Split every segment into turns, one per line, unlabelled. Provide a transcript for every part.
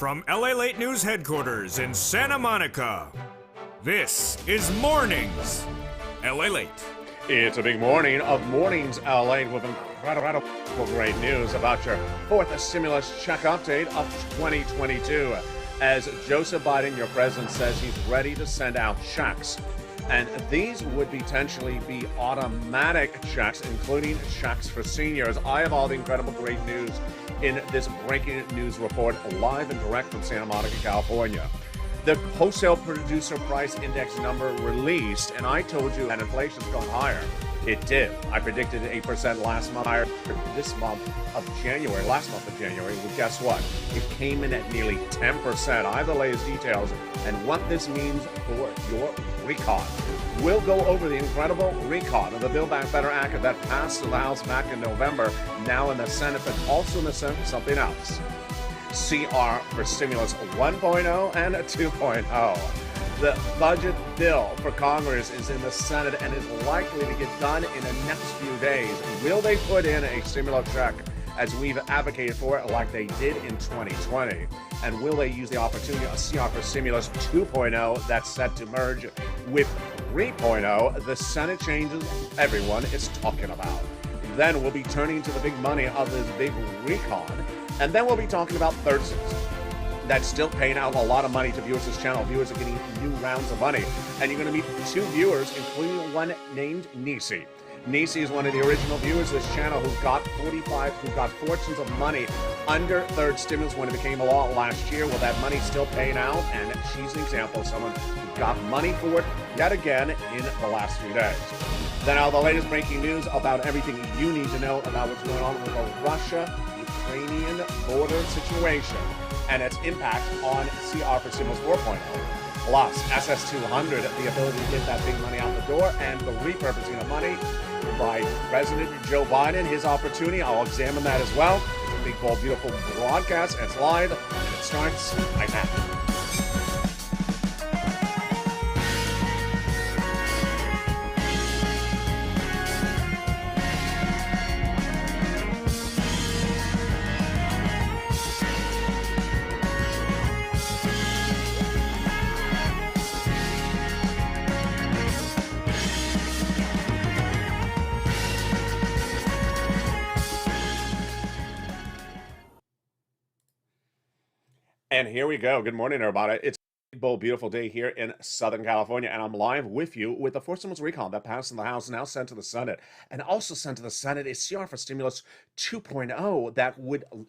From LALATE News headquarters in Santa Monica, this is Mornings LALATE.
It's a big morning of Mornings LA with incredible great news about your fourth stimulus check update of 2022. As Joseph Biden, your president, says he's ready to send out checks. And these would potentially be automatic checks, including checks for seniors. I have all the incredible great news in this breaking news report, live and direct from Santa Monica, California. The wholesale producer price index number released, and I told you that inflation's gone higher. It did. I predicted 8% last month, higher this month of January, last month of January. Well, guess what? It came in at nearly 10%. I have the latest details and what this means for your recon. We'll go over the incredible recon of the Build Back Better Act that passed the House back in November, now in the Senate, but also in the Senate, something else. CR for Stimulus 1.0 and 2.0. The budget bill for Congress is in the Senate and is likely to get done in the next few days. Will they put in a stimulus check as we've advocated for it like they did in 2020? And will they use the opportunity of CR for Stimulus 2.0 that's set to merge with 3.0, the Senate changes everyone is talking about? Then we'll be turning to the big money of this big recon. And then we'll be talking about third stimulus. That's still paying out a lot of money to viewers of this channel. Viewers are getting new rounds of money. And you're going to meet two viewers, including one named Nisi. Nisi is one of the original viewers of this channel who got fortunes of money under third stimulus when it became a law last year. Well, that money's still paying out, and she's an example of someone who got money for it yet again in the last few days. Then all the latest breaking news about everything you need to know about what's going on with the Russia-Ukrainian border situation and its impact on CR for Stimulus 4.0. Plus, SS200, the ability to get that big money out the door, and the repurposing of money by President Joe Biden, his opportunity. I'll examine that as well. It's a big, bold, beautiful broadcast. It's live, and it starts right now. And here we go. Good morning, everybody. It's a bold, beautiful day here in Southern California, and I'm live with you with the fourth stimulus recall that passed in the House, now sent to the Senate. And also sent to the Senate is CR for Stimulus 2.0 that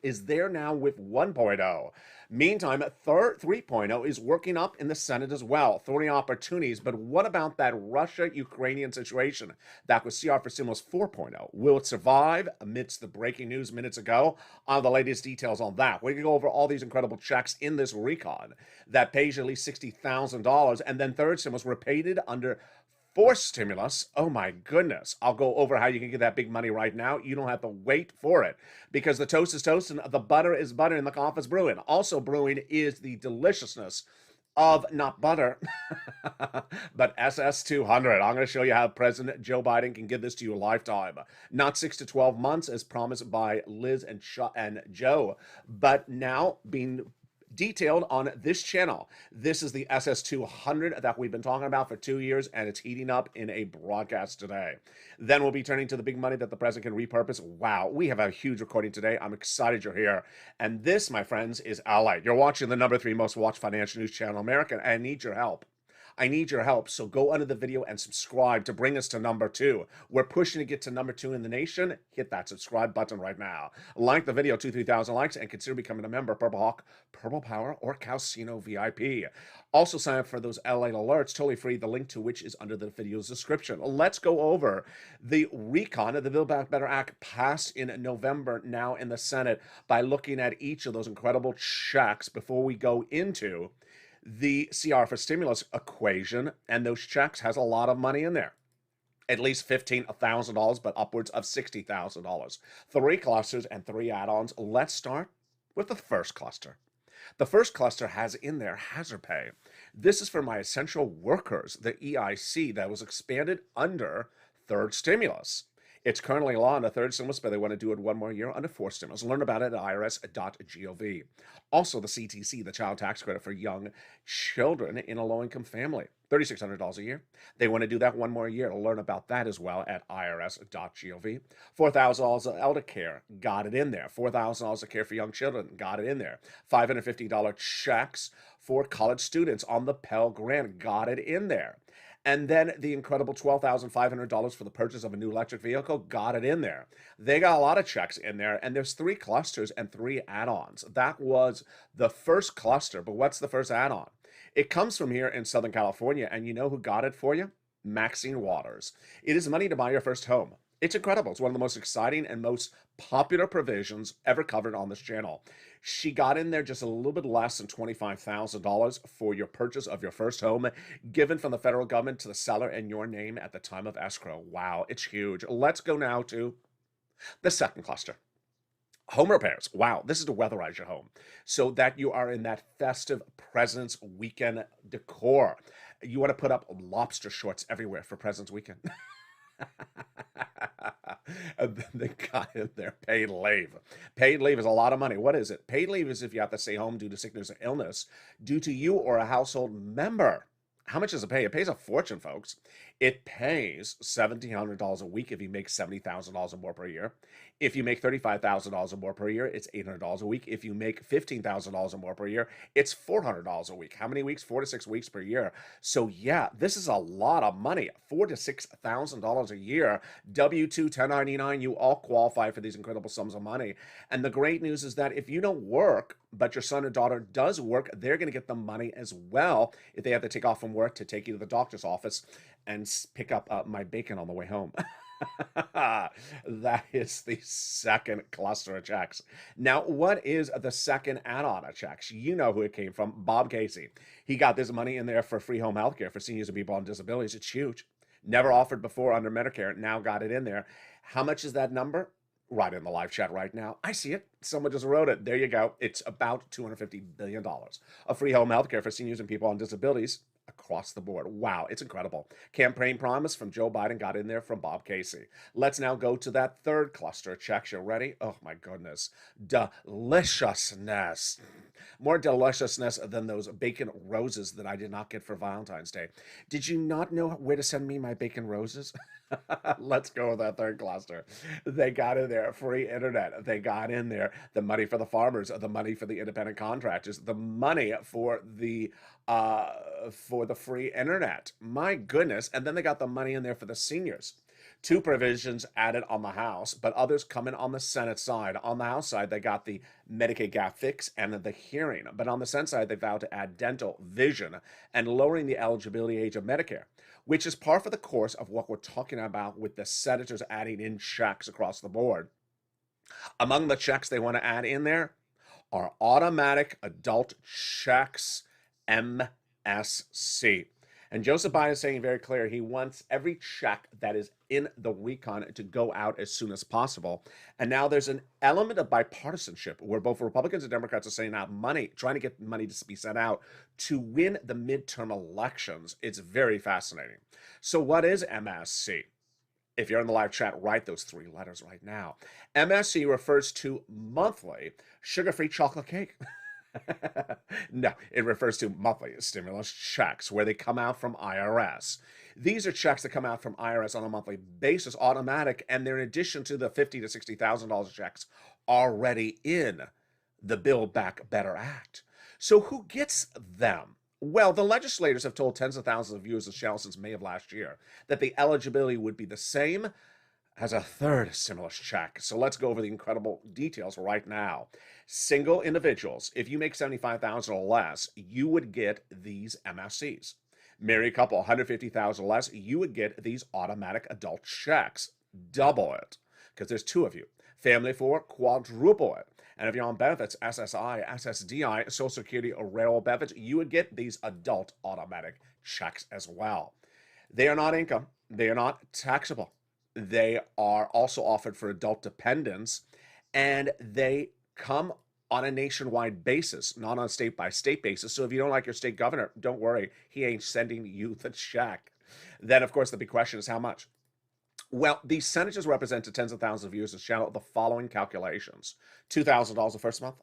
is there now with 1.0. Meantime, 3.0 is working up in the Senate as well, 30 opportunities. But what about that Russia-Ukrainian situation? That was CR for Stimulus 4.0. Will it survive amidst the breaking news minutes ago? The latest details on that. We can go over all these incredible checks in this recon that pays at least $60,000, and then third stimulus repaid under fourth stimulus. Oh my goodness. I'll go over how you can get that big money right now. You don't have to wait for it because the toast is toast and the butter is butter and the coffee is brewing. Also brewing is the deliciousness of not butter, but SS200. I'm going to show you how President Joe Biden can give this to you a lifetime. Not 6 to 12 months as promised by Liz and Joe, but now being detailed on this channel. This is the SS200 that we've been talking about for 2 years, and it's heating up in a broadcast today. Then we'll be turning to the big money that the president can repurpose. Wow, we have a huge recording today. I'm excited you're here. And this, my friends, is LALATE. You're watching the #3 most watched financial news channel in America, and I need your help. I need your help, so go under the video and subscribe to bring us to #2. We're pushing to get to #2 in the nation. Hit that subscribe button right now. Like the video, 2,000-3,000 likes, and consider becoming a member of Purple Hawk, Purple Power, or Calcino VIP. Also sign up for those LA alerts, totally free, the link to which is under the video's description. Let's go over the recon of the Build Back Better Act passed in November, now in the Senate, by looking at each of those incredible checks before we go into the CR for Stimulus equation, and those checks has a lot of money in there. At least $15,000, but upwards of $60,000. 3 clusters and 3 add-ons. Let's start with the first cluster. The first cluster has in there hazard pay. This is for my essential workers, the EIC that was expanded under third stimulus. It's currently law under third stimulus, but they want to do it one more year under fourth stimulus. Learn about it at irs.gov. Also, the CTC, the child tax credit for young children in a low-income family, $3,600 a year. They want to do that one more year. Learn about that as well at irs.gov. $4,000 of elder care, got it in there. $4,000 of care for young children, got it in there. $550 checks for college students on the Pell Grant, got it in there. And then the incredible $12,500 for the purchase of a new electric vehicle, got it in there. They got a lot of checks in there, and there's 3 clusters and 3 add-ons. That was the first cluster, but what's the first add-on? It comes from here in Southern California, and you know who got it for you? Maxine Waters. It is money to buy your first home. It's incredible. It's one of the most exciting and most popular provisions ever covered on this channel. She got in there just a little bit less than $25,000 for your purchase of your first home, given from the federal government to the seller in your name at the time of escrow. Wow, it's huge. Let's go now to the second cluster. Home repairs. Wow, this is to weatherize your home so that you are in that festive President's Weekend decor. You want to put up lobster shorts everywhere for President's Weekend. And then they got in there paid leave. Paid leave is a lot of money. What is it? Paid leave is if you have to stay home due to sickness or illness due to you or a household member. How much does it pay? It pays a fortune, folks. It pays $1,700 a week if you make $70,000 or more per year. If you make $35,000 or more per year, it's $800 a week. If you make $15,000 or more per year, it's $400 a week. How many weeks? 4 to 6 weeks per year. So yeah, this is a lot of money. $4,000 to $6,000 a year. W-2, 1099, you all qualify for these incredible sums of money. And the great news is that if you don't work, but your son or daughter does work, they're going to get the money as well if they have to take off from work to take you to the doctor's office and pick up my bacon on the way home. That is the second cluster of checks. Now, what is the second add-on of checks? You know who it came from, Bob Casey. He got this money in there for free home health care for seniors and people on disabilities. It's huge. Never offered before under Medicare, now got it in there. How much is that number? Right in the live chat right now. I see it. Someone just wrote it. There you go. It's about $250 billion of free home health care for seniors and people on disabilities across the board. Wow, it's incredible. Campaign promise from Joe Biden got in there from Bob Casey. Let's now go to that third cluster of checks. You ready? Oh my goodness. Deliciousness. More deliciousness than those bacon roses that I did not get for Valentine's Day. Did you not know where to send me my bacon roses? Let's go with that third cluster. They got in there free internet. They got in there the money for the farmers, the money for the independent contractors, the money for the free internet. My goodness. And then they got the money in there for the seniors. 2 provisions added on the House, but others coming on the Senate side. On the House side, they got the Medicaid gap fix and the hearing. But on the Senate side, they vowed to add dental, vision, and lowering the eligibility age of Medicare, which is par for the course of what we're talking about with the senators adding in checks across the board. Among the checks they want to add in there are automatic adult checks, MSC. And Joseph Biden is saying very clear, he wants every check that is in the recon to go out as soon as possible. And now there's an element of bipartisanship where both Republicans and Democrats are saying out money, trying to get money to be sent out to win the midterm elections. It's very fascinating. So what is MSC? If you're in the live chat, write those 3 letters right now. MSC refers to monthly sugar-free chocolate cake. No, it refers to monthly stimulus checks where they come out from IRS. These are checks that come out from IRS on a monthly basis, automatic, and they're in addition to the $50,000 to $60,000 checks already in the Build Back Better Act. So who gets them? Well, the legislators have told tens of thousands of viewers of the channel since May of last year that the eligibility would be the same as a third stimulus check. So let's go over the incredible details right now. Single individuals, if you make $75,000 or less, you would get these MSCs. Married couple, $150,000 or less, you would get these automatic adult checks. Double it, because there's 2 of you. Family 4, quadruple it. And if you're on benefits, SSI, SSDI, Social Security, or railroad benefits, you would get these adult automatic checks as well. They are not income. They are not taxable. They are also offered for adult dependents, and they come on a nationwide basis, not on a state-by-state basis. So if you don't like your state governor, don't worry. He ain't sending you the check. Then, of course, the big question is how much? Well, these senators represented tens of thousands of viewers of this channel. The following calculations: $2,000 the first month,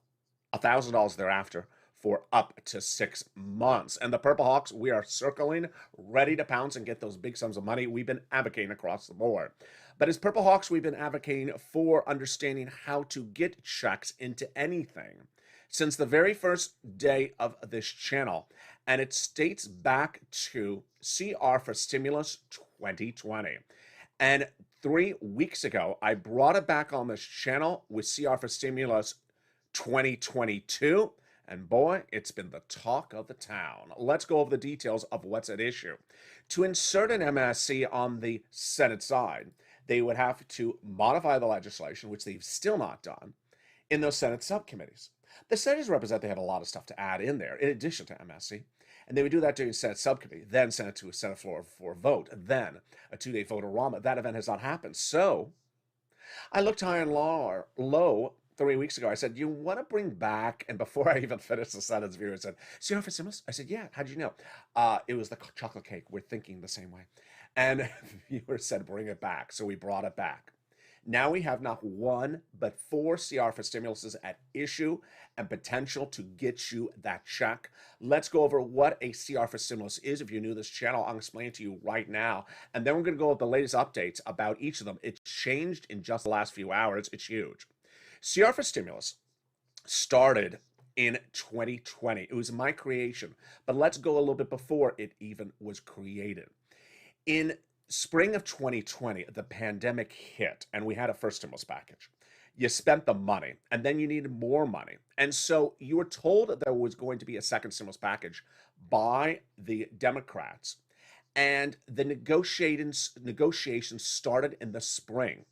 $1,000 thereafter for up to 6 months. And the Purple Hawks, we are circling, ready to pounce and get those big sums of money. We've been advocating across the board. But as Purple Hawks, we've been advocating for understanding how to get checks into anything since the very first day of this channel. And it dates back to CR for Stimulus 2020. And 3 weeks ago, I brought it back on this channel with CR for Stimulus 2022. And boy, it's been the talk of the town. Let's go over the details of what's at issue. To insert an MSC on the Senate side, they would have to modify the legislation, which they've still not done, in those Senate subcommittees. The senators represent they have a lot of stuff to add in there, in addition to MSC. And they would do that during Senate subcommittee, then send it to a Senate floor for a vote, then a 2-day vote-a-rama. That event has not happened. So I looked high and low 3 weeks ago. I said, you want to bring back, and before I even finished the Senate's view, I said, CR for Stimulus? I said, yeah, how'd you know? It was the chocolate cake. We're thinking the same way. And the viewer said, bring it back. So we brought it back. Now we have not one, but 4 CR for Stimuluses at issue and potential to get you that check. Let's go over what a CR for Stimulus is. If you're new to this channel, I'll explain it to you right now. And then we're going to go over the latest updates about each of them. It's changed in just the last few hours. It's huge. CR for Stimulus started in 2020. It was my creation, but let's go a little bit before it even was created. In spring of 2020, the pandemic hit and we had a first stimulus package. You spent the money and then you needed more money. And so you were told that there was going to be a second stimulus package by the Democrats. And the negotiations started in the spring.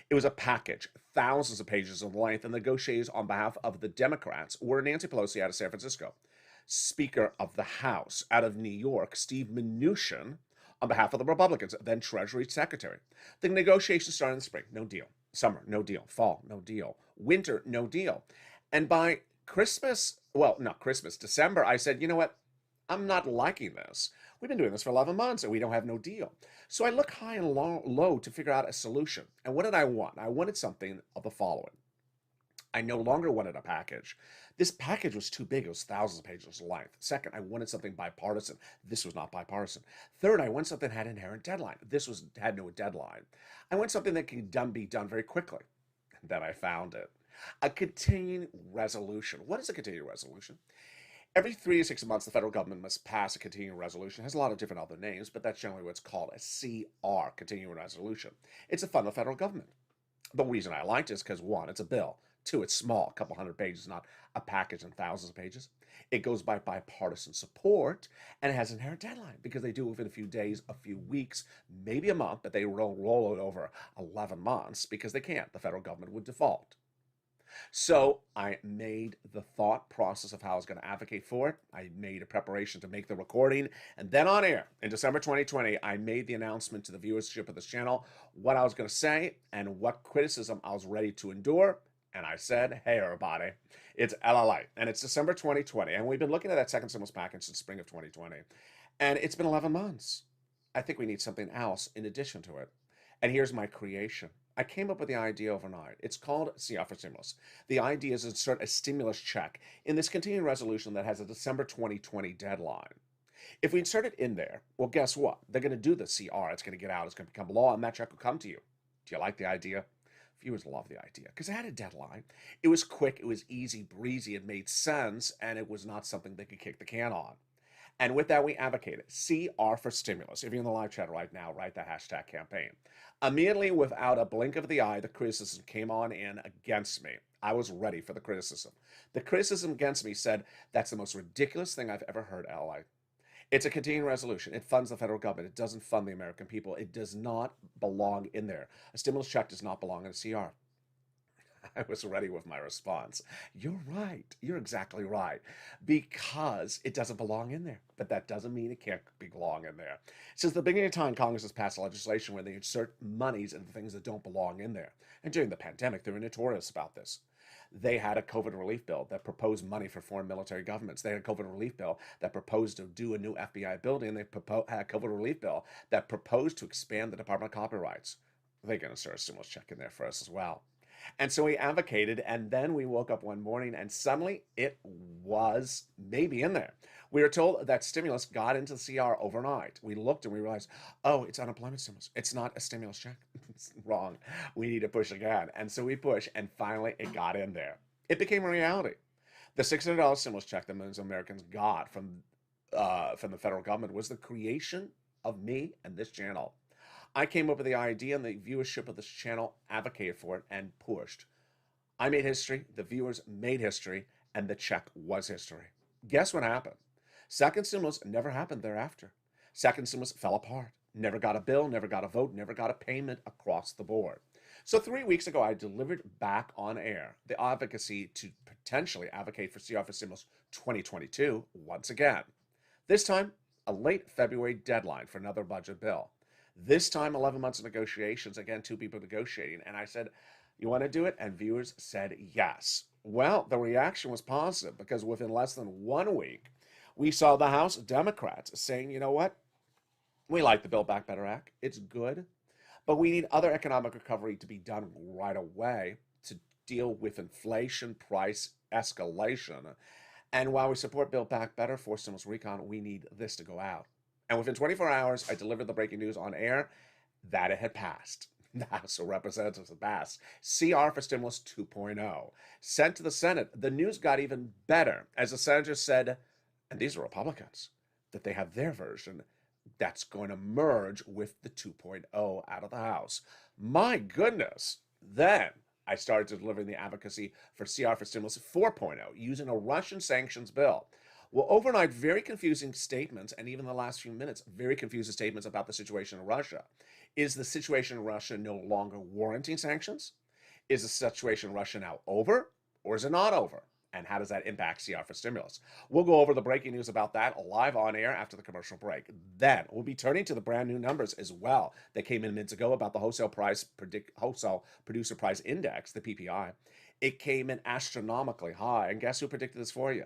It was a package, thousands of pages in length, and negotiators on behalf of the Democrats were Nancy Pelosi out of San Francisco, Speaker of the House out of New York, Steve Mnuchin, on behalf of the Republicans, then Treasury Secretary. The negotiations started in the spring, no deal. Summer, no deal. Fall, no deal. Winter, no deal. And by Christmas, well, not Christmas, December, I said, you know what? I'm not liking this. We've been doing this for 11 months and we don't have no deal. So I look high and low to figure out a solution. And what did I want? I wanted something of the following. I no longer wanted a package. This package was too big. It was thousands of pages length. Second, I wanted something bipartisan. This was not bipartisan. Third, I wanted something that had an inherent deadline. This had no deadline. I want something that can be done very quickly. And then I found it. A continuing resolution. What is a continuing resolution? Every 3 to 6 months, the federal government must pass a continuing resolution. It has a lot of different other names, but that's generally what's called a CR, continuing resolution. It's a fund of the federal government. The reason I liked it is because, 1, it's a bill. 2, it's small, a couple hundred pages, not a package and thousands of pages. It goes by bipartisan support, and it has an inherent deadline because they do it within a few days, a few weeks, maybe a month, but they don't roll it over 11 months because they can't. The federal government would default. So I made the thought process of how I was going to advocate for it. I made a preparation to make the recording. And then on air in December 2020, I made the announcement to the viewership of this channel, what I was going to say and what criticism I was ready to endure. And I said, hey, everybody, it's LALATE. And it's December 2020. And we've been looking at that second stimulus package since spring of 2020. And it's been 11 months. I think we need something else in addition to it. And here's my creation. I came up with the idea overnight. It's called CR for Stimulus. The idea is to insert a stimulus check in this continuing resolution that has a December 2020 deadline. If we insert it in there, well, guess what? They're going to do the CR. It's going to get out. It's going to become law, and that check will come to you. Do you like the idea? Viewers love the idea because it had a deadline. It was quick. It was easy breezy. It made sense, and it was not something they could kick the can on. And with that, we advocated CR for Stimulus. If you're in the live chat right now, write the hashtag campaign. Immediately, without a blink of the eye, the criticism came on in against me. I was ready for the criticism. The criticism against me said, that's the most ridiculous thing I've ever heard, LA. It's a continuing resolution. It funds the federal government. It doesn't fund the American people. It does not belong in there. A stimulus check does not belong in a CR. I was ready with my response. You're right. You're exactly right. Because it doesn't belong in there. But that doesn't mean it can't belong in there. Since the beginning of time, Congress has passed legislation where they insert monies into things that don't belong in there. And during the pandemic, they were notorious about this. They had a COVID relief bill that proposed money for foreign military governments. They had a COVID relief bill that proposed to do a new FBI building. They had a COVID relief bill that proposed to expand the Department of Copyrights. they're going to start a stimulus check in there for us as well. And so we advocated, and then we woke up one morning and suddenly it was maybe in there. We were told that stimulus got into the CR overnight. We looked and we realized, oh, it's unemployment stimulus. It's not a stimulus check. It's wrong. We need to push again. And so we pushed, and finally it got in there. It became a reality. The $600 stimulus check that millions of Americans got from the federal government was the creation of me and this channel. I came up with the idea, and the viewership of this channel advocated for it and pushed. I made history, the viewers made history, and the check was history. Guess what happened? Second stimulus never happened thereafter. Second stimulus fell apart. Never got a bill, never got a vote, never got a payment across the board. So 3 weeks ago, I delivered back on air the advocacy to potentially advocate for CR for Stimulus 2022 once again. This time, a late February deadline for another budget bill. This time, 11 months of negotiations, again, 2 people negotiating. And I said, you want to do it? And viewers said yes. Well, the reaction was positive because within less than 1 week, we saw the House Democrats saying, you know what? We like the Build Back Better Act. It's good. But we need other economic recovery to be done right away to deal with inflation, price escalation. And while we support Build Back Better for stimulus recon, we need this to go out. And within 24 hours, I delivered the breaking news on air that it had passed. The House of Representatives had passed. CR for Stimulus 2.0. Sent to the Senate. The news got even better as the senators said, and these are Republicans, that they have their version that's going to merge with the 2.0 out of the House. My goodness. Then I started delivering the advocacy for CR for Stimulus 4.0 using a Russian sanctions bill. Well, overnight, very confusing statements, and even the last few minutes, very confusing statements about the situation in Russia. Is the situation in Russia no longer warranting sanctions? Is the situation in Russia now over, or is it not over? And how does that impact CR for Stimulus? We'll go over the breaking news about that live on air after the commercial break. Then we'll be turning to the brand new numbers as well that came in minutes ago about the wholesale producer price index, the PPI. It came in astronomically high, and guess who predicted this for you?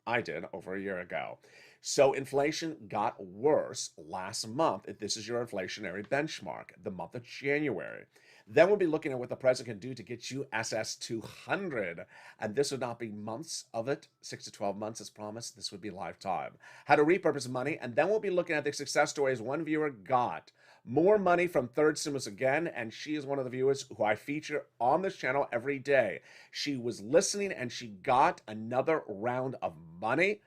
I did over a year ago. So inflation got worse last month. This is your inflationary benchmark, the month of January. Then we'll be looking at what the president can do to get you SS200. And this would not be months of it, 6 to 12 months as promised. This would be lifetime. How to repurpose money. And then we'll be looking at the success stories one viewer got more money from third stimulus again. And she is one of the viewers who I feature on this channel every day. She was listening and she got another round of money.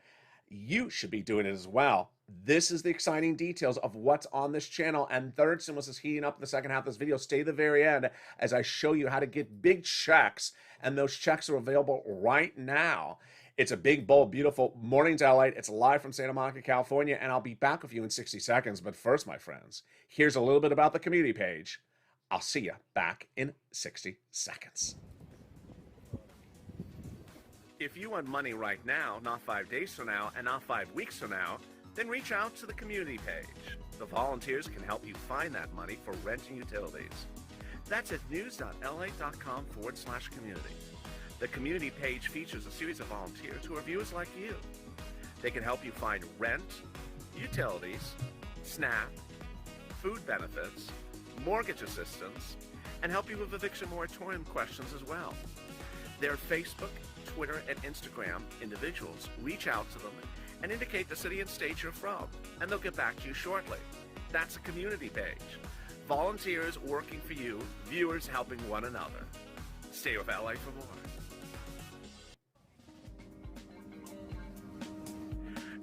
You should be doing it as well. This is the exciting details of what's on this channel, and third stimulus is heating up in the second half of this video. Stay to the very end as I show you how to get big checks, and those checks are available right now. It's a big, bold, beautiful Mornings LA. It's live from Santa Monica, California, and I'll be back with you in 60 seconds. But first, my friends, here's a little bit about the community page. I'll see you back in 60 seconds. If you want money right now, not 5 days from now, and not 5 weeks from now, then reach out to the community page. The volunteers can help you find that money for rent and utilities. That's at news.la.com/community. The community page features a series of volunteers who are viewers like you. They can help you find rent, utilities, SNAP, food benefits, mortgage assistance, and help you with eviction moratorium questions as well. Their Facebook, Twitter, and Instagram individuals reach out to them and indicate the city and state you're from, and they'll get back to you shortly. That's a community page. Volunteers working for you, viewers helping one another. Stay with LA for more.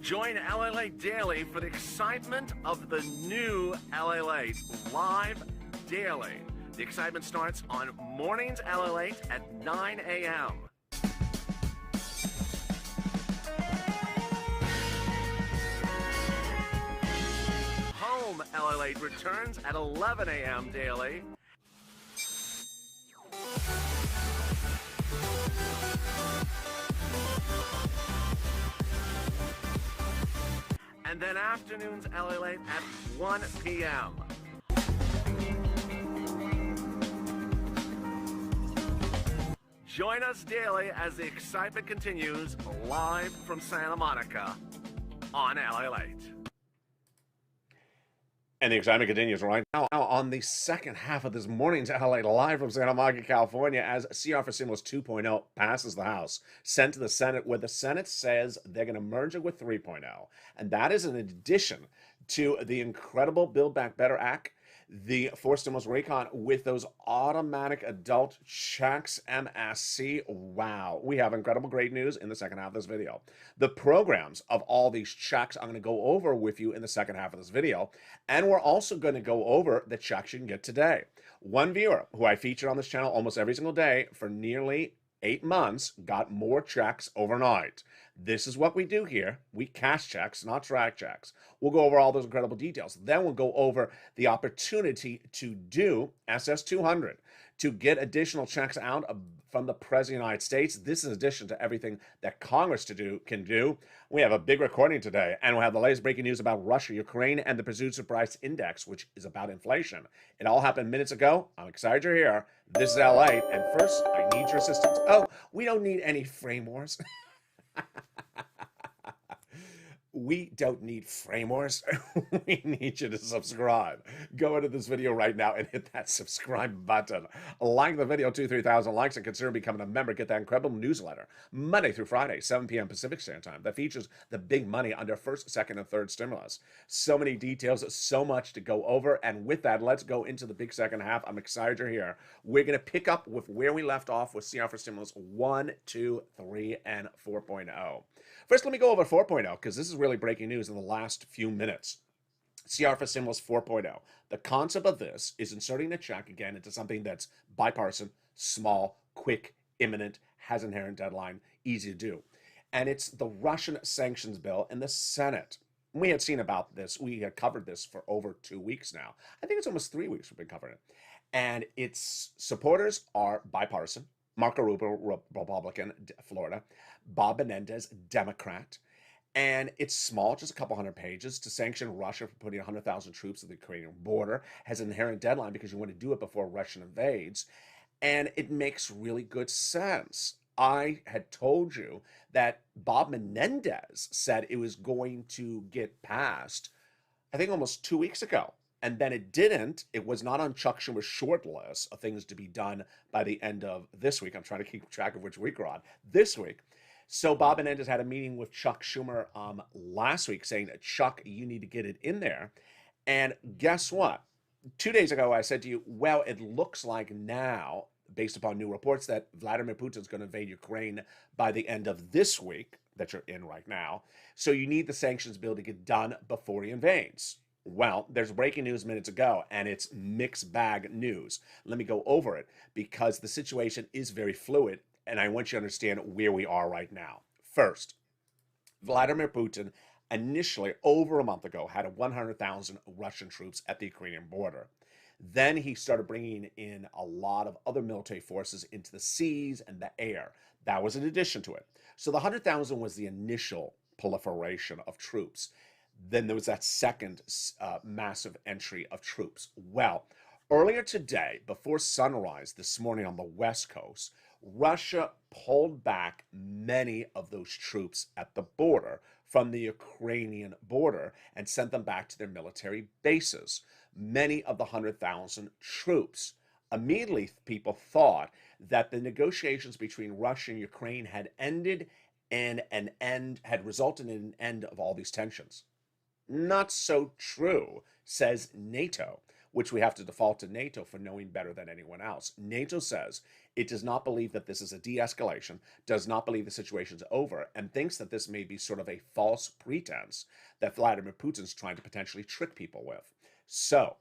Join LALATE Daily for the excitement of the new LALATE live daily. The excitement starts on Mornings LALATE at 9 a.m. Home LALATE returns at 11 a.m. daily. And then afternoons LALATE at 1 p.m. Join us daily as the excitement continues live from Santa Monica on LALATE. And the excitement continues right now on the second half of this morning's LA Live from Santa Monica, California, as CR for Stimulus 2.0 passes the House, sent to the Senate, where the Senate says they're going to merge it with 3.0. And that is in addition to the incredible Build Back Better Act, the forced stimulus recon with those automatic adult checks, MSC. Wow, we have incredible great news in the second half of this video. The programs of all these checks I'm going to go over with you in the second half of this video, and we're also going to go over the checks you can get today. One viewer who I feature on this channel almost every single day for nearly 8 months got more checks overnight. This is what we do here. We cash checks, not track checks. We'll go over all those incredible details. Then we'll go over the opportunity to do SS200, to get additional checks out from the President of the United States. This is in addition to everything that Congress can do. We have a big recording today, and we'll have the latest breaking news about Russia, Ukraine, and the Producer Price Index, which is about inflation. It all happened minutes ago. I'm excited you're here. This is LALATE, and first, I need your assistance. Oh, we don't need any frame wars. We don't need frame wars. We need you to subscribe. Go into this video right now and hit that subscribe button. Like the video, 3,000 likes, and consider becoming a member. Get that incredible newsletter Monday through Friday, 7 p.m. Pacific Standard Time, that features the big money under first, second, and third stimulus. So many details, so much to go over. And with that, let's go into the big second half. I'm excited you're here. We're going to pick up with where we left off with CR for Stimulus 1, 2, 3, and 4.0. First, let me go over 4.0 because this is really breaking news in the last few minutes. CR for Stimulus 4.0. The concept of this is inserting a check again into something that's bipartisan, small, quick, imminent, has inherent deadline, easy to do. And it's the Russian sanctions bill in the Senate. We had seen about this. We had covered this for over 2 weeks now. I think it's almost 3 weeks we've been covering it. And its supporters are bipartisan. Marco Rubio, Republican, Florida. Bob Menendez, Democrat. And it's small, just a couple hundred pages, to sanction Russia for putting 100,000 troops at the Ukrainian border. Has an inherent deadline because you want to do it before Russia invades. And it makes really good sense. I had told you that Bob Menendez said it was going to get passed, I think almost 2 weeks ago. And then it didn't. It was not on Chuck Schumer's short list of things to be done by the end of this week. I'm trying to keep track of which week we're on. This week. So Bob Menendez had a meeting with Chuck Schumer last week saying, Chuck, you need to get it in there. And guess what? 2 days ago, I said to you, well, it looks like now, based upon new reports, that Vladimir Putin's going to invade Ukraine by the end of this week that you're in right now. So you need the sanctions bill to get done before he invades. Well, there's breaking news minutes ago, and it's mixed bag news. Let me go over it because the situation is very fluid, and I want you to understand where we are right now. First, Vladimir Putin initially, over a month ago, had 100,000 Russian troops at the Ukrainian border. Then he started bringing in a lot of other military forces into the seas and the air. That was in addition to it. So the 100,000 was the initial proliferation of troops. Then there was that second massive entry of troops. Well, earlier today, before sunrise this morning on the West Coast, Russia pulled back many of those troops at the border from the Ukrainian border and sent them back to their military bases. Many of the 100,000 troops. Immediately, people thought that the negotiations between Russia and Ukraine had ended and had resulted in an end of all these tensions. Not so true, says NATO, which we have to default to NATO for knowing better than anyone else. NATO says it does not believe that this is a de-escalation, does not believe the situation's over, and thinks that this may be sort of a false pretense that Vladimir Putin's trying to potentially trick people with. So,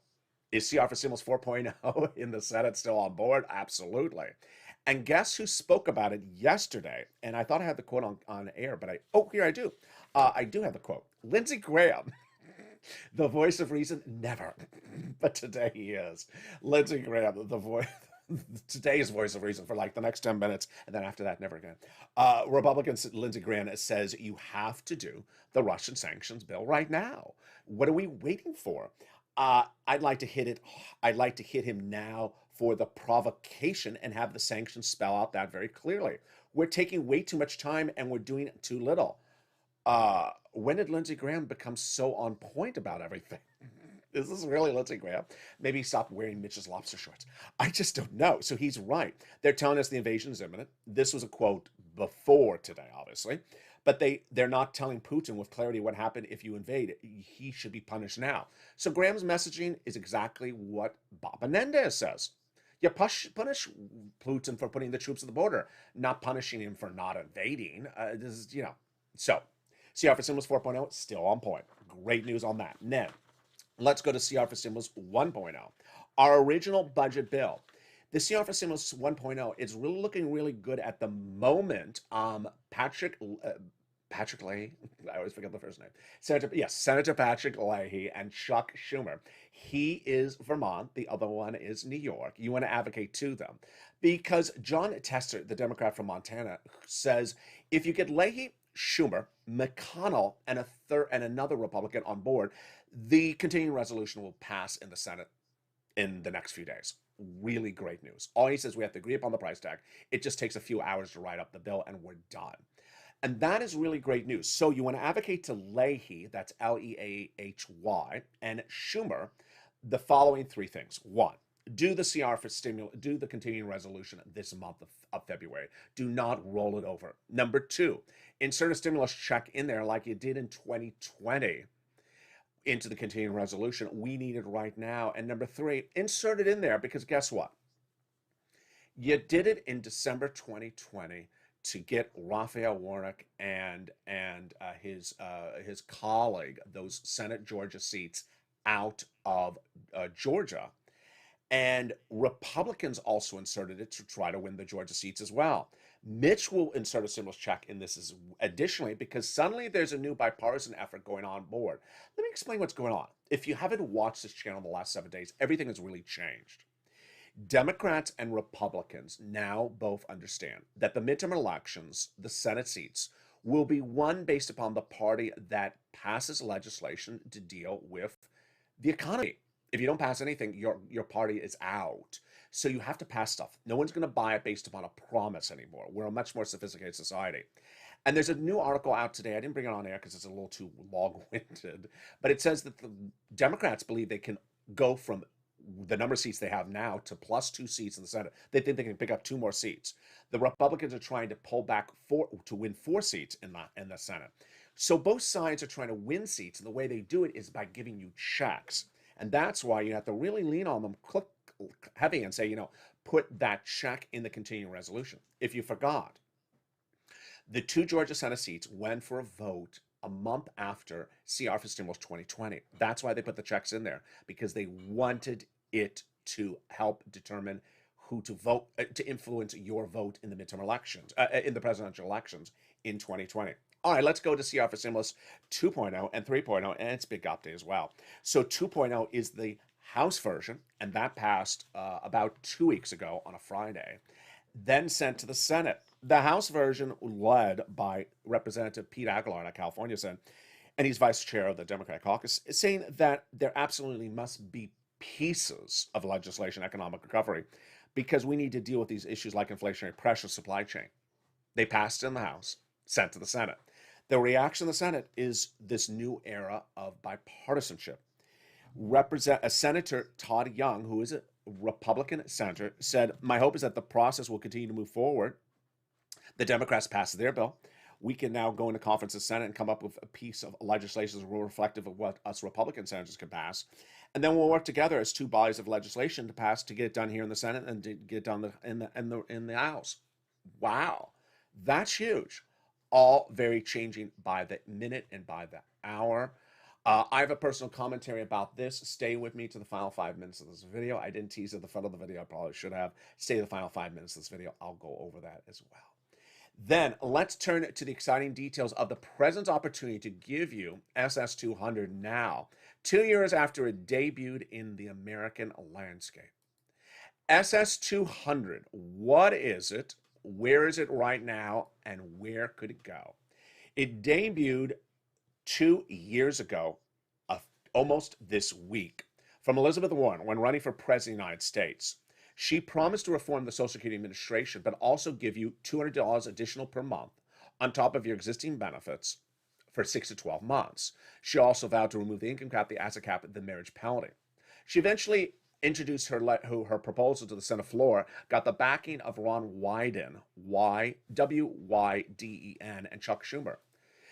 is CR for Stimulus 4.0 in the Senate still on board? Absolutely. And guess who spoke about it yesterday? And I thought I had the quote on air, but here I do. I do have the quote. Lindsey Graham, the voice of reason, never. But today he is. Lindsey Graham, today's voice of reason for like the next 10 minutes, and then after that, never again. Republican Lindsey Graham says you have to do the Russian sanctions bill right now. What are we waiting for? I'd like to hit it. I'd like to hit him now for the provocation and have the sanctions spell out that very clearly. We're taking way too much time and we're doing too little. When did Lindsey Graham become so on point about everything? Is this really Lindsey Graham? Maybe he stopped wearing Mitch's lobster shorts. I just don't know. So he's right. They're telling us the invasion is imminent. This was a quote before today, obviously. But they're not telling Putin with clarity what happened if you invade. He should be punished now. So Graham's messaging is exactly what Bob Menendez says. You punish Putin for putting the troops at the border, not punishing him for not invading. This is, So, CR for Stimulus 4.0, still on point. Great news on that. Then, let's go to CR for Stimulus 1.0. Our original budget bill. The CR for Stimulus 1.0 is really looking really good at the moment. Patrick Leahy, I always forget the first name. Senator Patrick Leahy and Chuck Schumer. He is Vermont, the other one is New York. You want to advocate to them because John Tester, the Democrat from Montana, says if you get Leahy, Schumer, McConnell, and another Republican on board, the continuing resolution will pass in the Senate in the next few days. Really great news. All he says, we have to agree upon the price tag. It just takes a few hours to write up the bill and we're done. And that is really great news. So you want to advocate to Leahy, that's Leahy, and Schumer, the following three things. One, do the CR for stimulus, do the continuing resolution this month of February. Do not roll it over. Number two, insert a stimulus check in there like you did in 2020 into the continuing resolution. We need it right now. And number three, insert it in there because guess what? You did it in December 2020 to get Raphael Warnock and his colleague, those Senate Georgia seats, out of Georgia. And Republicans also inserted it to try to win the Georgia seats as well. Mitch will insert a stimulus check in this additionally because suddenly there's a new bipartisan effort going on board. Let me explain what's going on. If you haven't watched this channel in the last 7 days, everything has really changed. Democrats and Republicans now both understand that the midterm elections, the Senate seats, will be won based upon the party that passes legislation to deal with the economy. If you don't pass anything, your party is out. So you have to pass stuff. No one's going to buy it based upon a promise anymore. We're a much more sophisticated society. And there's a new article out today. I didn't bring it on air because it's a little too long-winded. But it says that the Democrats believe they can go from the number of seats they have now to plus 2 seats in the Senate. They think they can pick up 2 more seats. The Republicans are trying to pull back to win 4 seats in the Senate. So both sides are trying to win seats, and the way they do it is by giving you checks. And that's why you have to really lean on them heavy and say, put that check in the continuing resolution. If you forgot, the 2 Georgia Senate seats went for a vote a month after CR for Stimulus 2020. That's why they put the checks in there, because they wanted it to help determine who to vote, to influence your vote in the midterm elections, in the presidential elections in 2020. All right, let's go to CR for Stimulus 2.0 and 3.0, and it's big update as well. So 2.0 is the House version, and that passed about 2 weeks ago on a Friday, then sent to the Senate. The House version, led by Representative Pete Aguilar in California Senate, and he's vice chair of the Democratic caucus, is saying that there absolutely must be pieces of legislation, economic recovery, because we need to deal with these issues like inflationary pressure, supply chain. They passed in the House, sent to the Senate. The reaction of the Senate is this new era of bipartisanship. Senator Todd Young, who is a Republican senator, said, "My hope is that the process will continue to move forward. The Democrats passed their bill. We can now go into conference in the Senate and come up with a piece of legislation that's reflective of what us Republican senators can pass. And then we'll work together as 2 bodies of legislation to pass, to get it done here in the Senate and to get it done in the House." Wow, that's huge. All very changing by the minute and by the hour. I have a personal commentary about this. Stay with me to the final 5 minutes of this video. I didn't tease at the front of the video. I probably should have. Stay to the final 5 minutes of this video. I'll go over that as well. Then let's turn to the exciting details of the president's opportunity to give you SS200 now, 2 years after it debuted in the American landscape. SS200, what is it? Where is it right now? And where could it go? It debuted 2 years ago, almost this week, from Elizabeth Warren when running for president of the United States. She promised to reform the Social Security Administration, but also give you $200 additional per month on top of your existing benefits for 6 to 12 months. She also vowed to remove the income cap, the asset cap, and the marriage penalty. She eventually introduced her proposal to the Senate floor, got the backing of Ron Wyden, W-Y-D-E-N, and Chuck Schumer.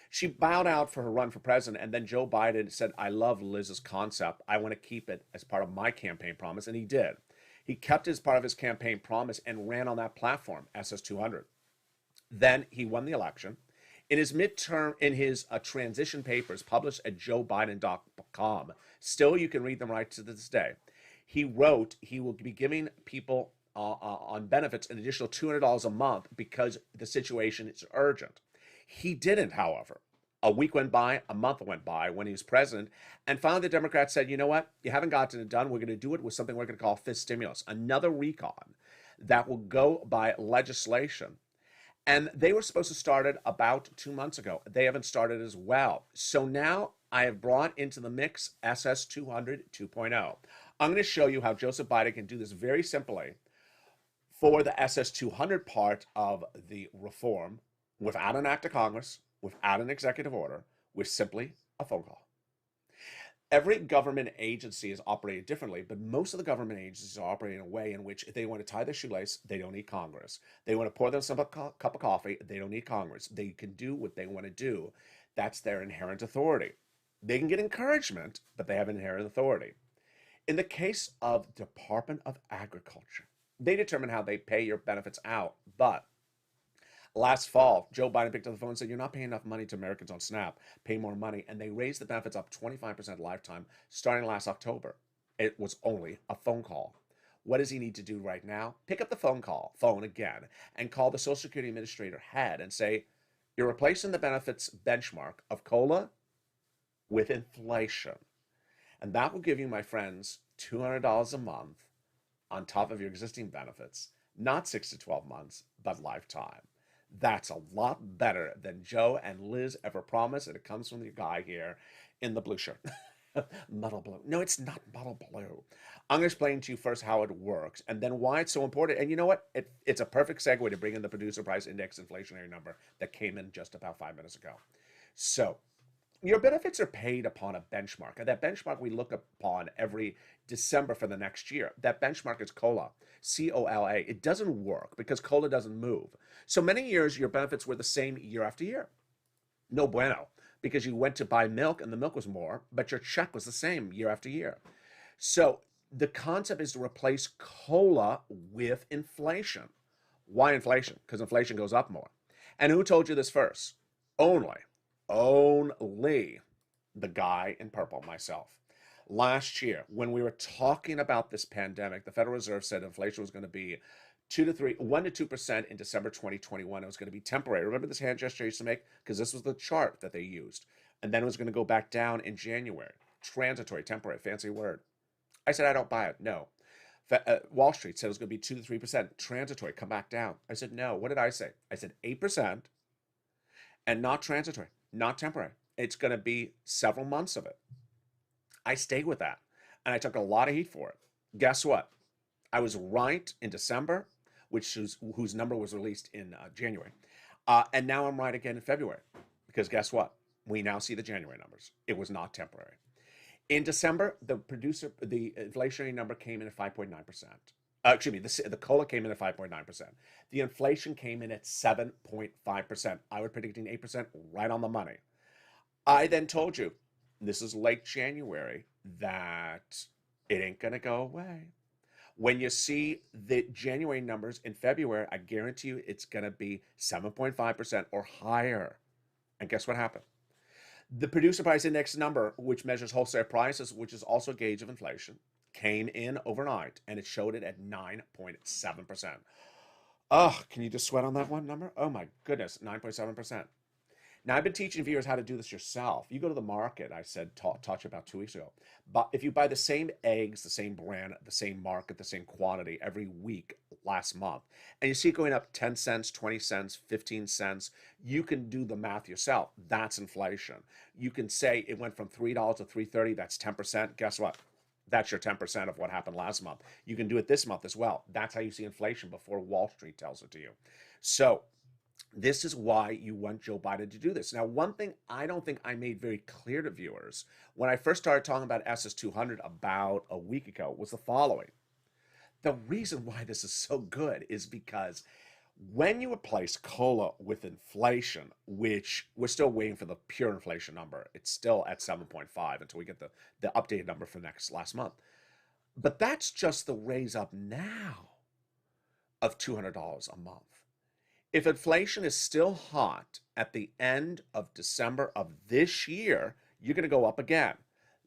She bowed out for her run for president, and then Joe Biden said, I love Liz's concept. I want to keep it as part of my campaign promise, and he did. He kept it as part of his campaign promise and ran on that platform, SS200. Then he won the election. In his transition papers published at joebiden.com, still you can read them right to this day, he wrote he will be giving people on benefits an additional $200 a month because the situation is urgent. He didn't, however. A week went by, a month went by when he was president, and finally the Democrats said, you know what, you haven't gotten it done. We're going to do it with something we're going to call fifth stimulus, another recon that will go by legislation. And they were supposed to start it about 2 months ago. They haven't started as well. So now I have brought into the mix SS200 2.0. I'm going to show you how Joseph Biden can do this very simply for the SS200 part of the reform without an act of Congress, without an executive order, with simply a phone call. Every government agency is operating differently, but most of the government agencies are operating in a way in which if they want to tie their shoelace, they don't need Congress. They want to pour themselves a cup of coffee, they don't need Congress. They can do what they want to do. That's their inherent authority. They can get encouragement, but they have inherent authority. In the case of Department of Agriculture, they determine how they pay your benefits out, but last fall, Joe Biden picked up the phone and said, you're not paying enough money to Americans on SNAP. Pay more money. And they raised the benefits up 25% lifetime starting last October. It was only a phone call. What does he need to do right now? Pick up the phone again, and call the Social Security Administrator head and say, you're replacing the benefits benchmark of COLA with inflation. And that will give you, my friends, $200 a month on top of your existing benefits, not 6 to 12 months, but lifetime. That's a lot better than Joe and Liz ever promised, and it comes from the guy here in the blue shirt. Muddle blue. No, it's not muddle blue. I'm going to explain to you first how it works, and then why it's so important. And you know what? It's a perfect segue to bring in the producer price index inflationary number that came in just about 5 minutes ago. So your benefits are paid upon a benchmark, and that benchmark we look upon every December for the next year. That benchmark is COLA, C-O-L-A. It doesn't work because COLA doesn't move. So many years, your benefits were the same year after year. No bueno, because you went to buy milk and the milk was more, but your check was the same year after year. So the concept is to replace COLA with inflation. Why inflation? Because inflation goes up more. And who told you this first? Only the guy in purple, myself. Last year, when we were talking about this pandemic, the Federal Reserve said inflation was going to be 1 to 2% in December 2021. It was going to be temporary. Remember this hand gesture I used to make? Because this was the chart that they used. And then it was going to go back down in January. Transitory, temporary, fancy word. I said, I don't buy it. No. Wall Street said it was going to be 2 to 3%. Transitory, come back down. I said, no. What did I say? I said 8% and not transitory, not temporary. It's going to be several months of it. I stayed with that, and I took a lot of heat for it. Guess what? I was right in December, whose number was released in January, and now I'm right again in February, because guess what? We now see the January numbers. It was not temporary. In December, the inflationary number came in at 5.9%. The COLA came in at 5.9%. The inflation came in at 7.5%. I was predicting 8%, right on the money. I then told you, this is late January, that it ain't going to go away. When you see the January numbers in February, I guarantee you it's going to be 7.5% or higher. And guess what happened? The producer price index number, which measures wholesale prices, which is also a gauge of inflation, came in overnight, and it showed it at 9.7%. Oh, can you just sweat on that one number? Oh my goodness, 9.7%. Now, I've been teaching viewers how to do this yourself. You go to the market, I said, taught you about 2 weeks ago. But if you buy the same eggs, the same brand, the same market, the same quantity every week last month, and you see it going up 10 cents, 20 cents, 15 cents, you can do the math yourself. That's inflation. You can say it went from $3 to $3.30, that's 10%. Guess what? That's your 10% of what happened last month. You can do it this month as well. That's how you see inflation before Wall Street tells it to you. So This is why you want Joe Biden to do this. Now, one thing I don't think I made very clear to viewers when I first started talking about SS200 about a week ago was the following. The reason why this is so good is because when you replace COLA with inflation, which we're still waiting for the pure inflation number, it's still at 7.5 until we get the updated number for last month. But that's just the raise up now of $200 a month. If inflation is still hot at the end of December of this year, you're going to go up again.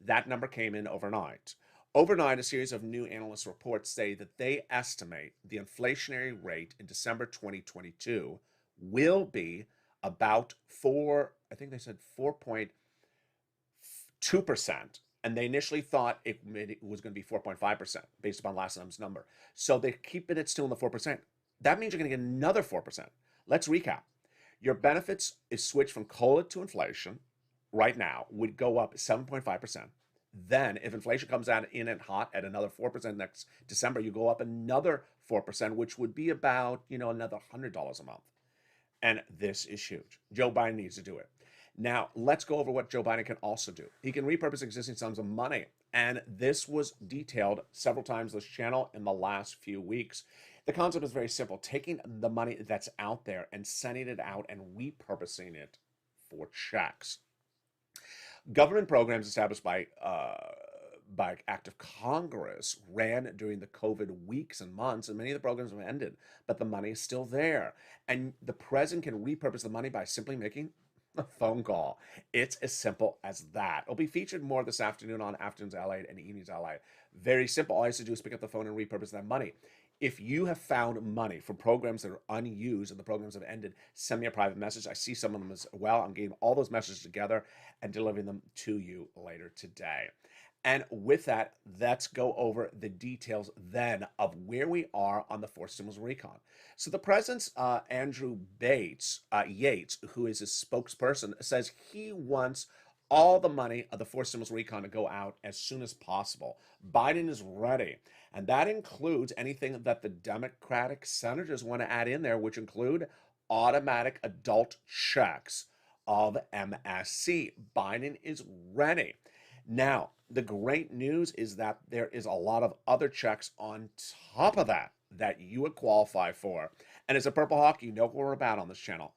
That number came in overnight. Overnight, a series of new analyst reports say that they estimate the inflationary rate in December 2022 will be about I think they said 4.2%. And they initially thought it was going to be 4.5% based upon last month's number. So they're keeping it still in the 4%. That means you're going to get another 4%. Let's recap. Your benefits is switched from COLA to inflation right now would go up 7.5%. Then if inflation comes out in and hot at another 4% next December, you go up another 4%, which would be about, another $100 a month. And this is huge. Joe Biden needs to do it. Now, let's go over what Joe Biden can also do. He can repurpose existing sums of money. And this was detailed several times on this channel in the last few weeks. The concept is very simple. Taking the money that's out there and sending it out and repurposing it for checks. Government programs established by act of Congress ran during the COVID weeks and months, and many of the programs have ended, but the money is still there. And the president can repurpose the money by simply making a phone call. It's as simple as that. It'll be featured more this afternoon on Afternoons LA and Evenings LA. Very simple. All you have to do is pick up the phone and repurpose that money. If you have found money from programs that are unused and the programs have ended, send me a private message. I see some of them as well. I'm getting all those messages together and delivering them to you later today. And with that, let's go over the details then of where we are on the forced stimulus recon. So the president's Andrew Yates, who is his spokesperson, says he wants all the money of the forced stimulus recon to go out as soon as possible. Biden is ready. And that includes anything that the Democratic senators want to add in there, which include automatic adult checks of MSC. Biden is ready. Now, the great news is that there is a lot of other checks on top of that you would qualify for. And as a Purple Hawk, you know what we're about on this channel.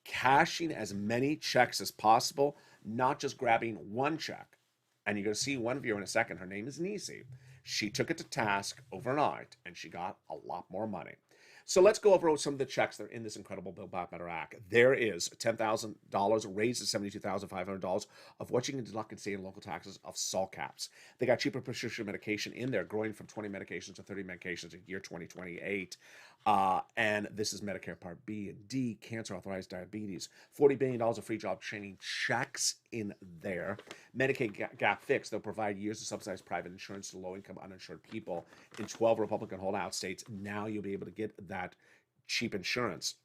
Cashing as many checks as possible, not just grabbing one check. And you're going to see one viewer in a second. Her name is Nisi. She took it to task overnight, and she got a lot more money. So let's go over some of the checks that are in this incredible Build Back Better Act. There is $10,000 raised to $72,500 of what you can deduct in state and local taxes of SALT caps. They got cheaper prescription medication in there, growing from 20 medications to 30 medications in year 2028. And this is Medicare Part B and D, cancer, authorized diabetes. $40 billion of free job training checks in there. Medicaid gap fix. They'll provide years of subsidized private insurance to low-income uninsured people in 12 Republican holdout states. Now you'll be able to get that cheap insurance.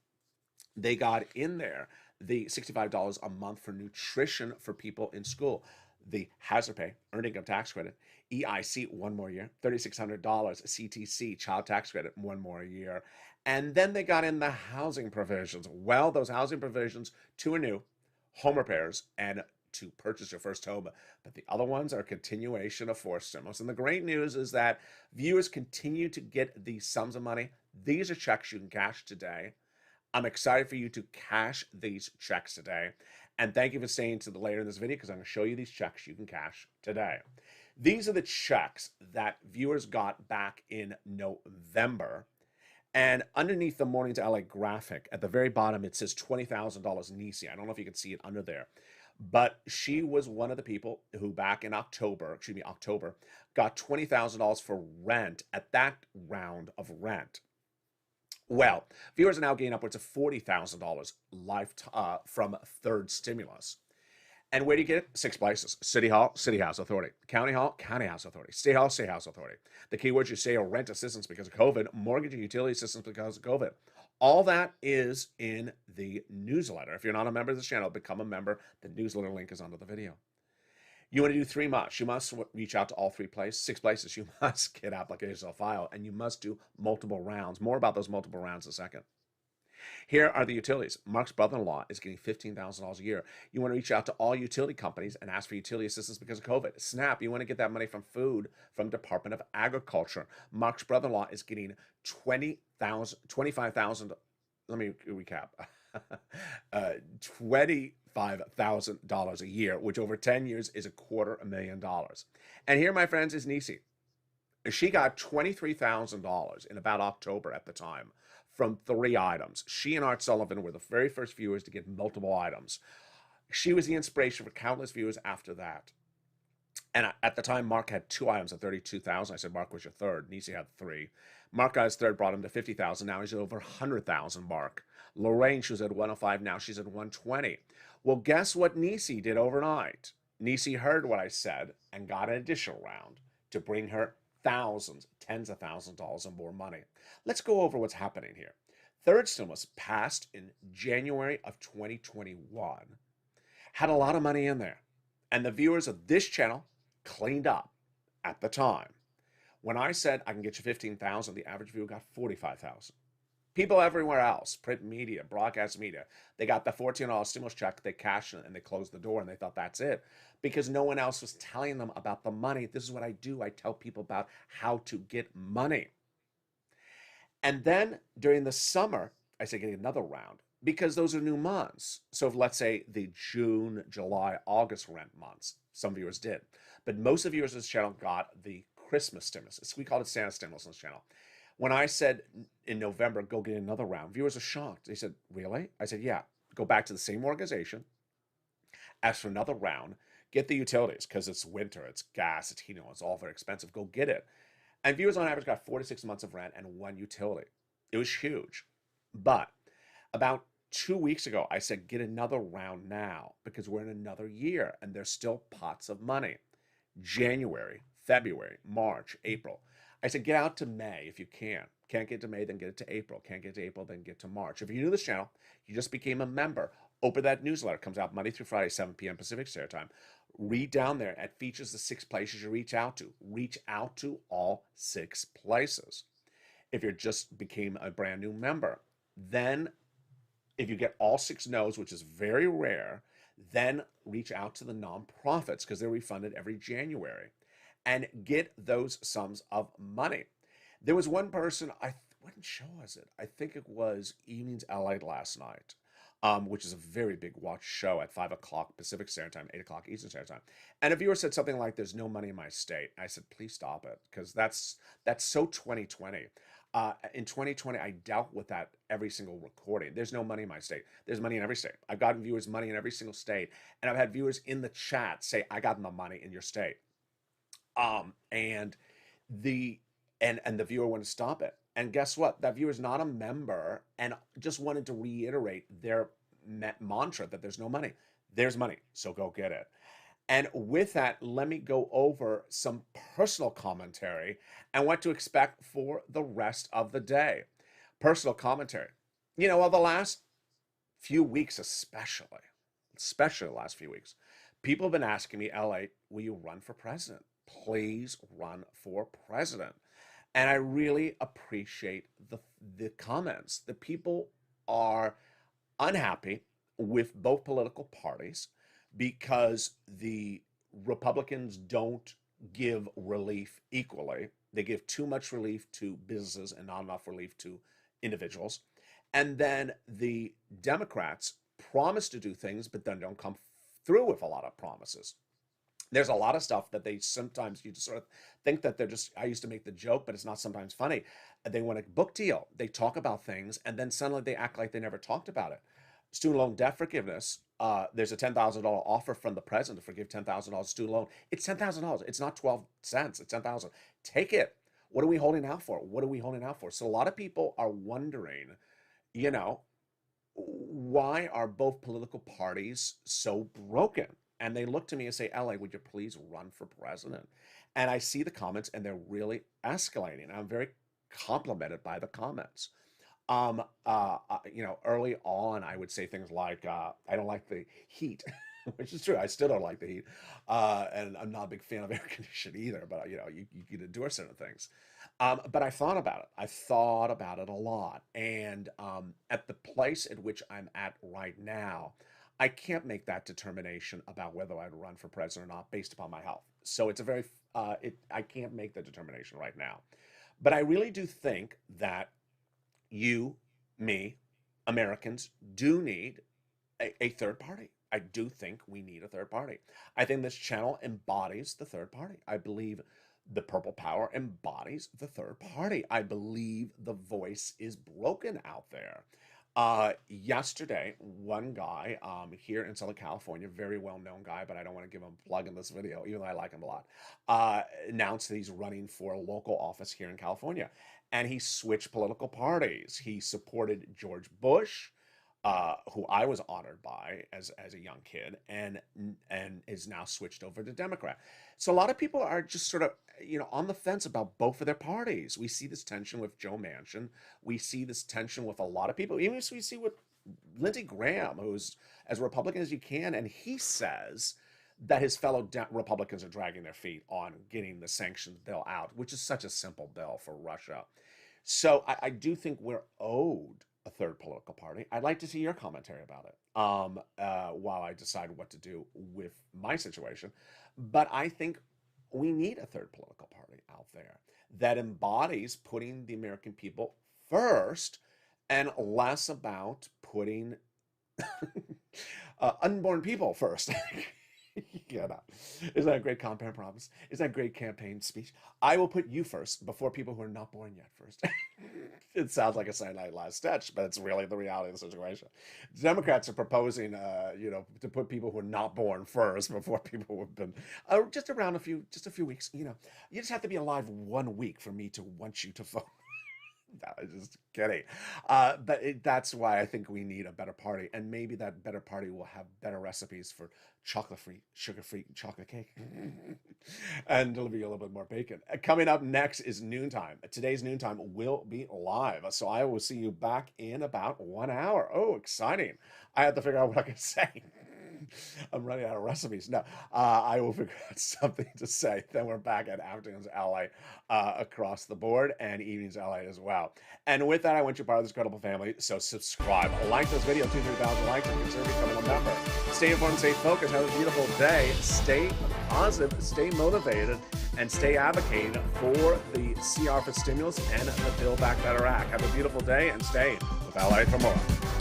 They got in there the $65 a month for nutrition for people in school. The hazard pay, earned income tax credit, EIC, one more year, $3,600, CTC, child tax credit, one more year. And then they got in the housing provisions. Well, those housing provisions, two are new, home repairs and to purchase your first home. But the other ones are a continuation of forced stimulus. And the great news is that viewers continue to get these sums of money. These are checks you can cash today. I'm excited for you to cash these checks today. And thank you for staying to the later in this video because I'm going to show you these checks you can cash today. These are the checks that viewers got back in November. And underneath the Mornings LA graphic, at the very bottom, it says $20,000 Nisi. I don't know if you can see it under there. But she was one of the people who back in October, got $20,000 for rent at that round of rent. Well, viewers are now getting upwards of $40,000 from third stimulus. And where do you get it? 6 places. City Hall, City House Authority. County Hall, County House Authority. State Hall, State House Authority. The keywords you say are rent assistance because of COVID, mortgage and utility assistance because of COVID. All that is in the newsletter. If you're not a member of this channel, become a member. The newsletter link is under the video. You want to do 3 much. You must reach out to all 6 places. You must get applications on file, and you must do multiple rounds. More about those multiple rounds in a second. Here are the utilities. Mark's brother-in-law is getting $15,000 a year. You want to reach out to all utility companies and ask for utility assistance because of COVID. SNAP, you want to get that money from food from Department of Agriculture. Mark's brother-in-law is getting 25,000. Let me recap. $25,000 a year, which over 10 years is $250,000. And here, my friends, is Nisi. She got $23,000 in about October at the time from 3 items. She and Art Sullivan were the very first viewers to get multiple items. She was the inspiration for countless viewers after that. And at the time, Mark had 2 items at $32,000. I said, Mark was your third. Nisi had 3. Mark got his third, brought him to $50,000. Now he's at over $100,000 mark. Lorraine, she was at 105. Now she's at 120. Well, guess what Nisi did overnight? Nisi heard what I said and got an additional round to bring her thousands, tens of thousands of dollars and more money. Let's go over what's happening here. Third stimulus passed in January of 2021. Had a lot of money in there. And the viewers of this channel cleaned up at the time. When I said I can get you 15,000, the average viewer got 45,000. People everywhere else, print media, broadcast media, they got the $14 stimulus check, they cashed it, and they closed the door, and they thought that's it. Because no one else was telling them about the money. This is what I do. I tell people about how to get money. And then during the summer, I say getting another round, because those are new months. So if, let's say, the June, July, August rent months, some viewers did. But most of the viewers of this channel got the Christmas stimulus. We called it Santa stimulus on this channel. When I said in November, go get another round, viewers are shocked. They said, really? I said, yeah. Go back to the same organization, ask for another round, get the utilities, because it's winter, it's gas, it's heating, it's all very expensive. Go get it. And viewers on average got 4 to 6 months of rent and 1 utility. It was huge. But about 2 weeks ago, I said, get another round now, because we're in another year and there's still pots of money. January, February, March, April. I said, get out to May if you can. Can't get to May, then get it to April. Can't get to April, then get to March. If you're new to this channel, you just became a member. Open that newsletter. It comes out Monday through Friday, 7 p.m. Pacific Standard Time. Read down there. It features the 6 places you reach out to. Reach out to all 6 places. If you just became a brand new member, then if you get all 6 no's, which is very rare, then reach out to the nonprofits because they're refunded every January. And get those sums of money. There was one person, what show was it? I think it was Evenings LALATE last night, which is a very big watch show at 5 o'clock Pacific Standard Time, 8 o'clock Eastern Standard Time. And a viewer said something like, there's no money in my state. I said, please stop it, because that's so 2020. In 2020, I dealt with that every single recording. There's no money in my state. There's money in every state. I've gotten viewers money in every single state. And I've had viewers in the chat say, I got my money in your state. And the viewer wanted to stop it. And guess what? That viewer is not a member and just wanted to reiterate their mantra that there's no money. There's money, so go get it. And with that, let me go over some personal commentary and what to expect for the rest of the day. Personal commentary. You know, well, the last few weeks especially the last few weeks, people have been asking me, LA, will you run for president? Please run for president. And I really appreciate the comments. The people are unhappy with both political parties because the Republicans don't give relief equally. They give too much relief to businesses and not enough relief to individuals. And then the Democrats promise to do things, but then don't come through with a lot of promises. There's a lot of stuff that they sometimes, you just sort of think that they're just, I used to make the joke, but it's not sometimes funny. They want a book deal. They talk about things, and then suddenly they act like they never talked about it. Student loan debt forgiveness, there's a $10,000 offer from the president to forgive $10,000 student loan. It's $10,000. It's not 12 cents. It's $10,000. Take it. What are we holding out for? What are we holding out for? So a lot of people are wondering, you know, why are both political parties so broken? And they look to me and say, LA, would you please run for president? And I see the comments and they're really escalating. I'm very complimented by the comments. You know, early on, I would say things like, I don't like the heat, which is true. I still don't like the heat. And I'm not a big fan of air conditioning either, but you know, you can endure certain things. But I thought about it. I thought about it a lot. And at the place at which I'm at right now, I can't make that determination about whether I'd run for president or not based upon my health. So it's a very, I can't make the determination right now. But I really do think that you, me, Americans do need a third party. I do think we need a third party. I think this channel embodies the third party. I believe the Purple Power embodies the third party. I believe the voice is broken out there. Yesterday, one guy here in Southern California, very well-known guy, but I don't want to give him a plug in this video, even though I like him a lot, announced that he's running for a local office here in California. And he switched political parties. He supported George Bush, who I was honored by as a young kid, and is now switched over to Democrat. So a lot of people are just sort of, on the fence about both of their parties. We see this tension with Joe Manchin. We see this tension with a lot of people. Even as we see with Lindsey Graham, who's as Republican as you can, and he says that his fellow Republicans are dragging their feet on getting the sanctions bill out, which is such a simple bill for Russia. So I do think we're owed a third political party. I'd like to see your commentary about it while I decide what to do with my situation. But I think we need a third political party out there that embodies putting the American people first and less about putting unborn people first. Yeah, no. Isn't that a great campaign promise? Isn't that a great campaign speech? I will put you first before people who are not born yet first. It sounds like a Saturday Night Live sketch, but it's really the reality of the situation. Democrats are proposing, to put people who are not born first before people who have been just a few weeks. You just have to be alive 1 week for me to want you to vote. No, I'm just kidding. But that's why I think we need a better party. And maybe that better party will have better recipes for chocolate-free, sugar-free chocolate cake. And it'll be a little bit more bacon. Coming up next is Noontime. Today's Noontime will be live. So I will see you back in about 1 hour. Oh, exciting. I have to figure out what I can say. I'm running out of recipes. No, I will figure out something to say. Then we're back at Afternoons LA across the board and Evenings LA as well. And with that, I want you part of this incredible family. So subscribe, like this video, 200,000 likes, and consider becoming a member. Stay informed, stay focused, have a beautiful day. Stay positive, stay motivated, and stay advocating for the CR for stimulus and the Build Back Better Act. Have a beautiful day and stay with LA for more.